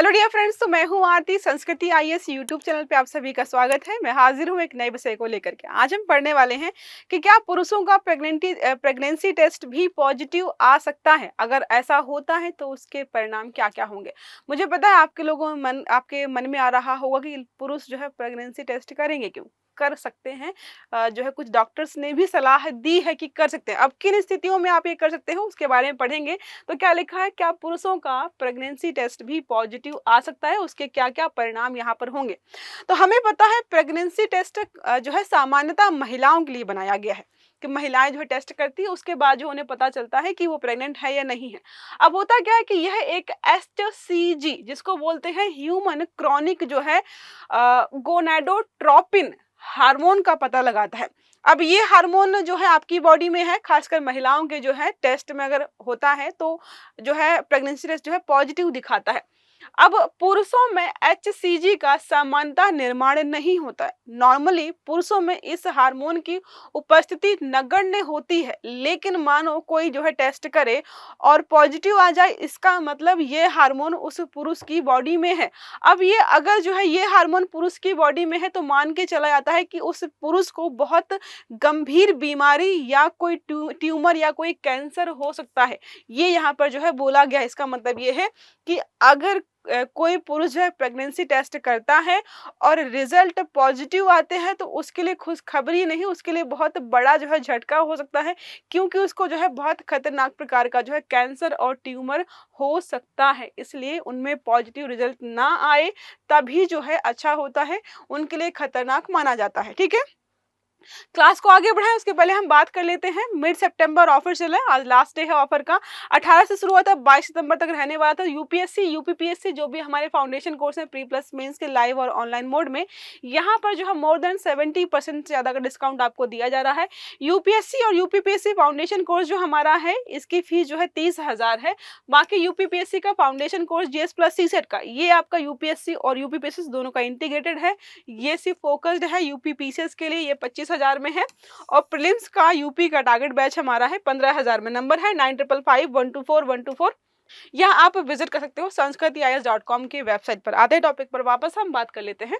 Hello dear friends, तो मैं हूं आरती। संस्कृति आईएएस यूट्यूब चैनल पे आप सभी का स्वागत है। मैं हाजिर हूं एक नए विषय को लेकर के। आज हम पढ़ने वाले हैं कि क्या पुरुषों का प्रेगनेंसी टेस्ट भी पॉजिटिव आ सकता है। अगर ऐसा होता है तो उसके परिणाम क्या क्या होंगे। मुझे पता है आपके मन में आ रहा होगा कि पुरुष जो है प्रेगनेंसी टेस्ट करेंगे क्यों, कर सकते हैं। जो है कुछ डॉक्टर्स ने भी सलाह दी है कि कर सकते हैं। अब किन स्थितियों में आप ये कर सकते हो उसके बारे में पढ़ेंगे। तो क्या लिखा है, क्या पुरुषों का प्रेगनेंसी टेस्ट भी पॉजिटिव आ सकता है, उसके क्या क्या परिणाम यहाँ पर होंगे। तो हमें पता है प्रेगनेंसी टेस्ट जो है सामान्यतः महिलाओं के लिए बनाया गया है कि महिलाएं जो है टेस्ट करती है, उसके बाद जो उन्हें पता चलता है कि वो प्रेग्नेंट है या नहीं है। अब होता क्या है कि यह एक एचसीजी जिसको बोलते हैं ह्यूमन क्रॉनिक जो है गोनाडोट्रोपिन हार्मोन का पता लगाता है। अब ये हार्मोन जो है आपकी बॉडी में है, खासकर महिलाओं के जो है टेस्ट में अगर होता है तो जो है प्रेगनेंसी टेस्ट जो है पॉजिटिव दिखाता है। अब पुरुषों में एचसीजी का सामान्यतः निर्माण नहीं होता है। नॉर्मली पुरुषों में इस हार्मोन की उपस्थिति नगण्य होती है, लेकिन मानो कोई जो है टेस्ट करे और पॉजिटिव आ जाए, इसका मतलब ये हार्मोन उस पुरुष की बॉडी में है। अब ये अगर जो है ये हार्मोन पुरुष की बॉडी में है तो मान के चला जाता है कि उस पुरुष को बहुत गंभीर बीमारी या कोई ट्यूमर या कोई कैंसर हो सकता है। ये यहाँ पर जो है बोला गया। इसका मतलब ये है कि अगर कोई पुरुष जो है प्रेगनेंसी टेस्ट करता है और रिजल्ट पॉजिटिव आते हैं तो उसके लिए खुशखबरी नहीं, उसके लिए बहुत बड़ा जो है झटका हो सकता है, क्योंकि उसको जो है बहुत खतरनाक प्रकार का जो है कैंसर और ट्यूमर हो सकता है। इसलिए उनमें पॉजिटिव रिजल्ट ना आए तभी जो है अच्छा होता है, उनके लिए खतरनाक माना जाता है। ठीक है, क्लास को आगे बढ़ाएं उसके पहले हम बात कर लेते हैं। मिड सितंबर ऑफर चल रहा है, आज लास्ट डे है ऑफर का। 18 से शुरू हुआ था, 22 सितंबर तक रहने वाला था। यूपीएससी यूपीपीएससी जो भी हमारे फाउंडेशन कोर्स है प्री प्लस मेंस के लाइव और ऑनलाइन मोड में, यहाँ पर जो है मोर देन 70% से ज्यादा का डिस्काउंट आपको दिया जा रहा है। यूपीएससी और यूपीपीएससी फाउंडेशन कोर्स जो हमारा है इसकी फीस जो है 30,000 है। बाकी यूपीपीएससी का foundation course GS plus CSAT का, ये आपका यूपीएससी और यूपीपीएससी दोनों का इंटीग्रेटेड है। ये सिर्फ फोकस्ड है यूपीपीसीएस के लिए, ये 25,000 में है। और प्रीलिम्स का यूपी का टारगेट बैच हमारा है 15,000 में। नंबर है 9555124124। यहाँ आप विजिट कर सकते हो sanskritIAS.com की वेबसाइट पर। आधे टॉपिक पर वापस हम बात कर लेते हैं।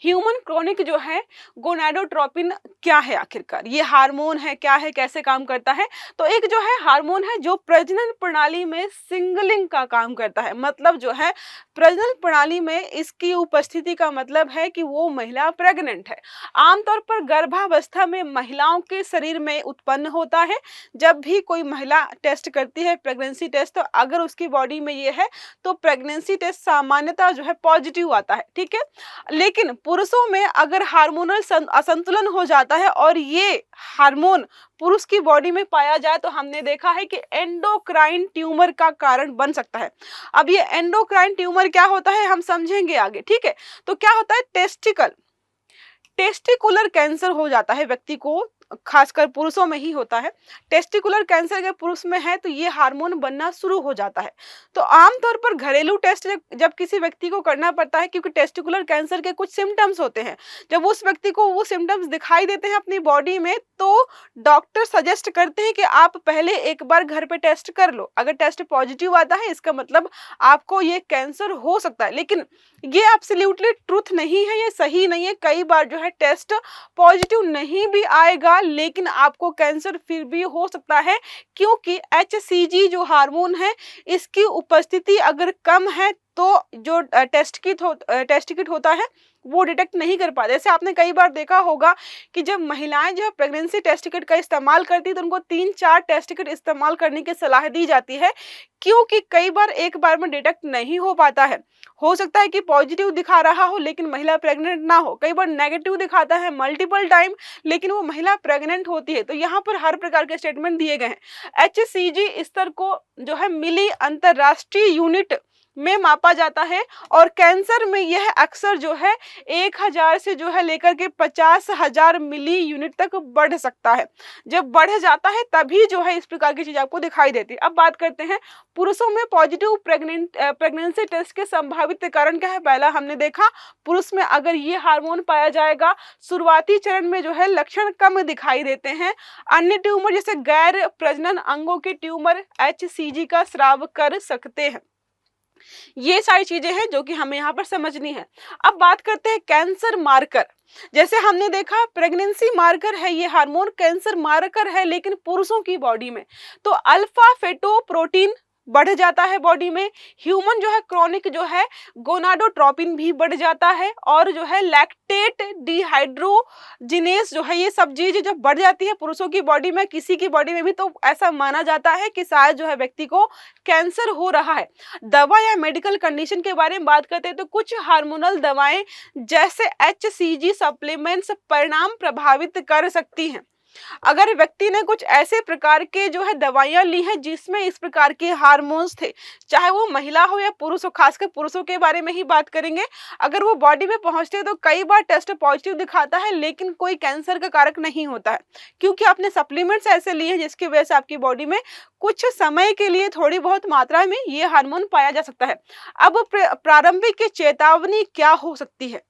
ह्यूमन क्रॉनिक जो है गोनाडोट्रोपिन क्या है, आखिरकार ये हार्मोन है क्या है, कैसे काम करता है। तो एक जो है हार्मोन है जो प्रजनन प्रणाली में सिंगलिंग का काम करता है। मतलब जो है प्रजनन प्रणाली में इसकी उपस्थिति का मतलब है कि वो महिला प्रेग्नेंट है। आमतौर पर गर्भावस्था में महिलाओं के शरीर में उत्पन्न होता है। जब भी कोई महिला टेस्ट करती है प्रेगनेंसी टेस्ट, तो अगर उसकी बॉडी में ये है तो प्रेगनेंसी टेस्ट सामान्यतः जो है पॉजिटिव आता है। ठीक है, लेकिन पुरुषों में अगर हार्मोनल असंतुलन हो जाता है और ये हार्मोन पुरुष की बॉडी में पाया जाए तो हमने देखा है कि एंडोक्राइन ट्यूमर का कारण बन सकता है। अब ये एंडोक्राइन ट्यूमर क्या होता है हम समझेंगे आगे। ठीक है, तो क्या होता है, टेस्टिकुलर कैंसर हो जाता है व्यक्ति को, खासकर पुरुषों में ही होता है। टेस्टिकुलर कैंसर अगर पुरुष में है तो ये हार्मोन बनना शुरू हो जाता है। तो आमतौर पर घरेलू टेस्ट जब किसी व्यक्ति को करना पड़ता है, क्योंकि टेस्टिकुलर कैंसर के कुछ सिम्टम्स होते हैं, जब उस व्यक्ति को वो सिम्टम्स दिखाई देते हैं अपनी बॉडी में, तो डॉक्टर सजेस्ट करते हैं कि आप पहले एक बार घर पे टेस्ट कर लो। अगर टेस्ट पॉजिटिव आता है इसका मतलब आपको ये कैंसर हो सकता है। लेकिन ये एब्सोल्युटली ट्रुथ नहीं है, ये सही नहीं है। कई बार जो है टेस्ट पॉजिटिव नहीं भी आएगा लेकिन आपको कैंसर फिर भी हो सकता है, क्योंकि एचसीजी जो हार्मोन है इसकी उपस्थिति अगर कम है तो जो टेस्ट किट होता है वो डिटेक्ट नहीं कर पाते। जैसे आपने कई बार देखा होगा कि जब महिलाएं जो है प्रेगनेंसी टेस्ट किट का इस्तेमाल करती है तो उनको 3-4 टेस्ट किट इस्तेमाल करने की सलाह दी जाती है, क्योंकि कई बार एक बार में डिटेक्ट नहीं हो पाता है। हो सकता है कि पॉजिटिव दिखा रहा हो लेकिन महिला प्रेग्नेंट ना हो, कई बार नेगेटिव दिखाता है मल्टीपल टाइम लेकिन वो महिला प्रेग्नेंट होती है। तो यहाँ पर हर प्रकार के स्टेटमेंट दिए गए हैं। एचसीजी स्तर को जो है मिली अंतरराष्ट्रीय यूनिट में मापा जाता है और कैंसर में यह अक्सर जो है 1,000 से जो है लेकर के 50,000 मिली यूनिट तक बढ़ सकता है। जब बढ़ जाता है तभी जो है इस प्रकार की चीज आपको दिखाई देती है। अब बात करते हैं पुरुषों में पॉजिटिव प्रेगनेंसी टेस्ट के संभावित कारण क्या है। पहला हमने देखा, पुरुष में अगर ये हार्मोन पाया जाएगा शुरुआती चरण में जो है लक्षण कम दिखाई देते हैं। अन्य ट्यूमर जैसे गैर प्रजनन अंगों के ट्यूमर एचसीजी का स्राव कर सकते हैं। ये सारी चीजें हैं जो कि हमें यहाँ पर समझनी है। अब बात करते हैं कैंसर मार्कर। जैसे हमने देखा प्रेगनेंसी मार्कर है, ये हार्मोन कैंसर मार्कर है लेकिन पुरुषों की बॉडी में। तो अल्फा फेटोप्रोटीन बढ़ जाता है बॉडी में, ह्यूमन जो है क्रॉनिक जो है गोनाडोट्रोपिन भी बढ़ जाता है, और जो है लैक्टेट डिहाइड्रोजिनेस जो है ये सब चीजें जब बढ़ जाती है पुरुषों की बॉडी में, किसी की बॉडी में भी, तो ऐसा माना जाता है कि शायद जो है व्यक्ति को कैंसर हो रहा है। दवा या मेडिकल कंडीशन के बारे में बात करते हैं तो कुछ हार्मोनल दवाएं जैसे HCG सप्लीमेंट्स परिणाम प्रभावित कर सकती हैं। अगर व्यक्ति ने कुछ ऐसे प्रकार के जो है दवाइयां ली हैं जिसमें इस प्रकार के हार्मोन्स थे, चाहे वो महिला हो या पुरुष हो, खासकर पुरुषों के बारे में ही बात करेंगे, अगर वो बॉडी में पहुंचते हैं तो कई बार टेस्ट पॉजिटिव दिखाता है लेकिन कोई कैंसर का कारक नहीं होता है, क्योंकि आपने सप्लीमेंट्स ऐसे लिए हैं जिसकी वजह से आपकी बॉडी में कुछ समय के लिए थोड़ी बहुत मात्रा में ये हार्मोन पाया जा सकता है। अब प्रारंभिक चेतावनी क्या हो सकती है?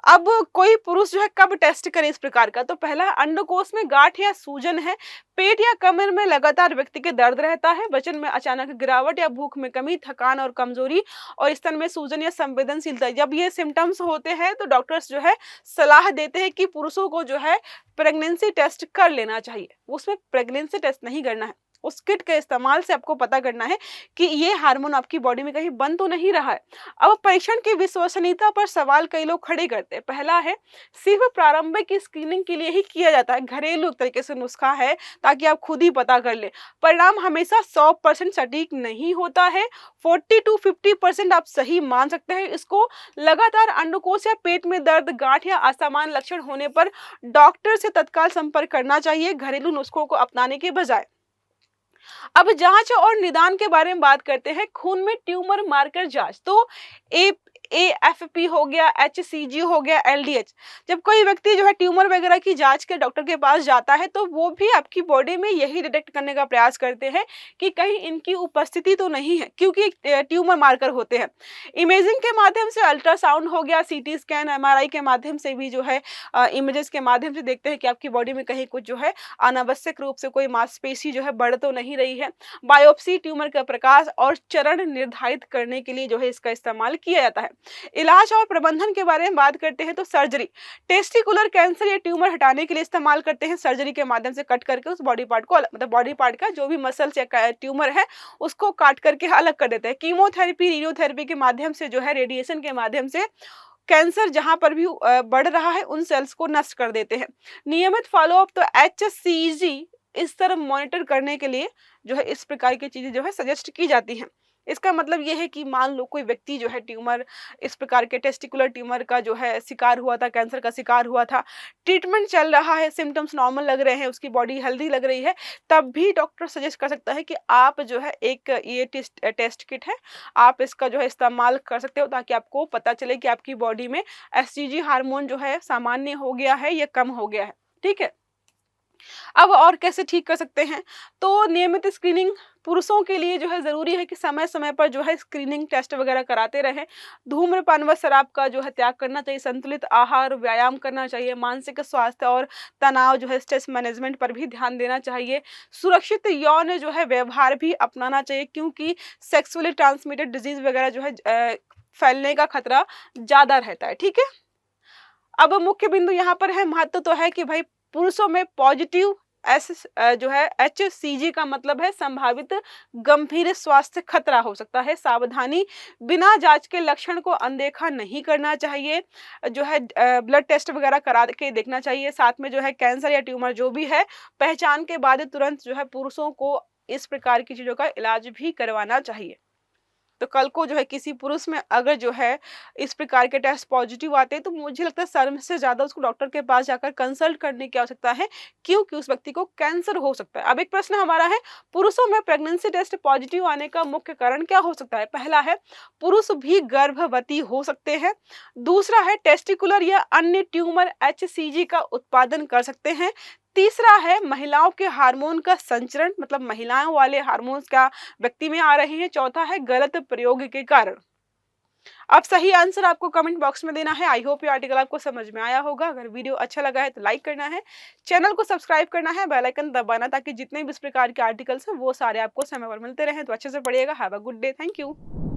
अब कोई पुरुष जो है कब टेस्ट करे इस प्रकार का? तो पहला, अंडकोश में गांठ या सूजन है, पेट या कमर में लगातार व्यक्ति के दर्द रहता है, वजन में अचानक गिरावट या भूख में कमी, थकान और कमजोरी, और स्तन में सूजन या संवेदनशीलता। जब ये सिम्टम्स होते हैं तो डॉक्टर्स जो है सलाह देते हैं कि पुरुषों को जो है प्रेगनेंसी टेस्ट कर लेना चाहिए। उसमें प्रेगनेंसी टेस्ट नहीं करना है, उस किट के इस्तेमाल से आपको पता करना है कि ये हार्मोन आपकी बॉडी में कहीं बन तो नहीं रहा है। अब परीक्षण की विश्वसनीयता पर सवाल कई लोग खड़े करते हैं। पहला है, सिर्फ प्रारंभिक स्क्रीनिंग के लिए ही किया जाता है, घरेलू तरीके से नुस्खा है ताकि आप खुद ही पता कर ले। परिणाम हमेशा 100% सटीक नहीं होता है, 40 to 50% आप सही मान सकते हैं इसको। लगातार अंडकोश या पेट में दर्द, गांठ या असामान्य लक्षण होने पर डॉक्टर से तत्काल संपर्क करना चाहिए, घरेलू नुस्खों को अपनाने के बजाय। अब जांच और निदान के बारे में बात करते हैं। खून में ट्यूमर मार्कर जांच, तो AFP हो गया, HCG हो गया, LDH। जब कोई व्यक्ति जो है ट्यूमर वगैरह की जांच के डॉक्टर के पास जाता है तो वो भी आपकी बॉडी में यही डिटेक्ट करने का प्रयास करते हैं कि कहीं इनकी उपस्थिति तो नहीं है, क्योंकि ट्यूमर मार्कर होते हैं। इमेजिंग के माध्यम से अल्ट्रासाउंड हो गया, CT स्कैन, MRI के माध्यम से भी जो है इमेजेस के माध्यम से देखते हैं कि आपकी बॉडी में कहीं कुछ जो है अनावश्यक रूप से कोई मांसपेशी जो है बढ़ तो नहीं रही है। बायोप्सी ट्यूमर का प्रकाश और चरण निर्धारित करने के लिए जो है इसका इस्तेमाल किया जाता है। इलाज और प्रबंधन के बारे में बात करते हैं तो सर्जरी, टेस्टिकुलर कैंसर या ट्यूमर हटाने के लिए इस्तेमाल करते हैं। सर्जरी के माध्यम से कट करके उस बॉडी पार्ट को मतलब बॉडी पार्ट का जो भी मसल्स या ट्यूमर है उसको काट करके अलग कर देते हैं। कीमोथेरेपी, रेडियोथेरेपी के माध्यम से जो है, रेडिएशन के माध्यम से कैंसर जहां पर भी बढ़ रहा है उन सेल्स को नष्ट कर देते हैं। नियमित फॉलोअप, तो HCG इस तरह मॉनिटर करने के लिए जो है इस प्रकार की चीजें जो है सजेस्ट की जाती हैं। इसका मतलब ये है कि मान लो कोई व्यक्ति जो है ट्यूमर, इस प्रकार के टेस्टिकुलर ट्यूमर का जो है शिकार हुआ था, कैंसर का शिकार हुआ था, ट्रीटमेंट चल रहा है, सिम्टम्स नॉर्मल लग रहे हैं, उसकी बॉडी हेल्दी लग रही है, तब भी डॉक्टर सजेस्ट कर सकता है कि आप जो है एक ये टेस्ट किट है, आप इसका जो है इस्तेमाल कर सकते हो ताकि आपको पता चले कि आपकी बॉडी में HCG हार्मोन जो है सामान्य हो गया है या कम हो गया है। ठीक है। अब और कैसे ठीक कर सकते हैं? तो नियमित स्क्रीनिंग पुरुषों के लिए जो है जरूरी है कि समय समय पर जो है स्क्रीनिंग टेस्ट वगैरह कराते रहें। धूम्रपान व शराब का जो है त्याग करना चाहिए, संतुलित आहार, व्यायाम करना चाहिए, मानसिक स्वास्थ्य और तनाव जो है स्ट्रेस मैनेजमेंट पर भी ध्यान देना चाहिए। सुरक्षित यौन जो है व्यवहार भी अपनाना चाहिए, क्योंकि सेक्सुअली ट्रांसमिटेड डिजीज वगैरह जो है फैलने का खतरा ज्यादा रहता है। ठीक है। अब मुख्य बिंदु यहाँ पर है, महत्व तो है कि भाई पुरुषों में पॉजिटिव जो है HCG का मतलब है संभावित गंभीर स्वास्थ्य खतरा हो सकता है। सावधानी, बिना जांच के लक्षण को अनदेखा नहीं करना चाहिए, जो है ब्लड टेस्ट वगैरह करा के देखना चाहिए। साथ में जो है कैंसर या ट्यूमर जो भी है पहचान के बाद तुरंत जो है पुरुषों को इस प्रकार की चीजों का इलाज भी करवाना चाहिए। तो कल को जो है किसी पुरुष में अगर जो है इस प्रकार के टेस्ट पॉजिटिव आते हैं तो मुझे लगता है शर्म से ज्यादा उसको डॉक्टर के पास जाकर कंसल्ट करने की आवश्यकता है, क्योंकि उस व्यक्ति को कैंसर हो सकता है। अब एक प्रश्न हमारा है, पुरुषों में प्रेगनेंसी टेस्ट पॉजिटिव आने का मुख्य कारण क्या हो सकता है? पहला है, पुरुष भी गर्भवती हो सकते हैं। दूसरा है, टेस्टिकुलर या अन्य ट्यूमर HCG का उत्पादन कर सकते हैं। तीसरा है, महिलाओं के हार्मोन का संचरण, मतलब महिलाओं वाले हार्मोन्स का व्यक्ति में आ रहे हैं। चौथा है, गलत प्रयोग के कारण। अब सही आंसर आपको कमेंट बॉक्स में देना है। आई होप ये आर्टिकल आपको समझ में आया होगा। अगर वीडियो अच्छा लगा है तो लाइक करना है, चैनल को सब्सक्राइब करना है, बेल आइकन दबाना, ताकि जितने भी इस प्रकार के आर्टिकल्स हैं वो सारे आपको समय पर मिलते रहें। तो अच्छे से पढ़िएगा। Have a good day. Thank you.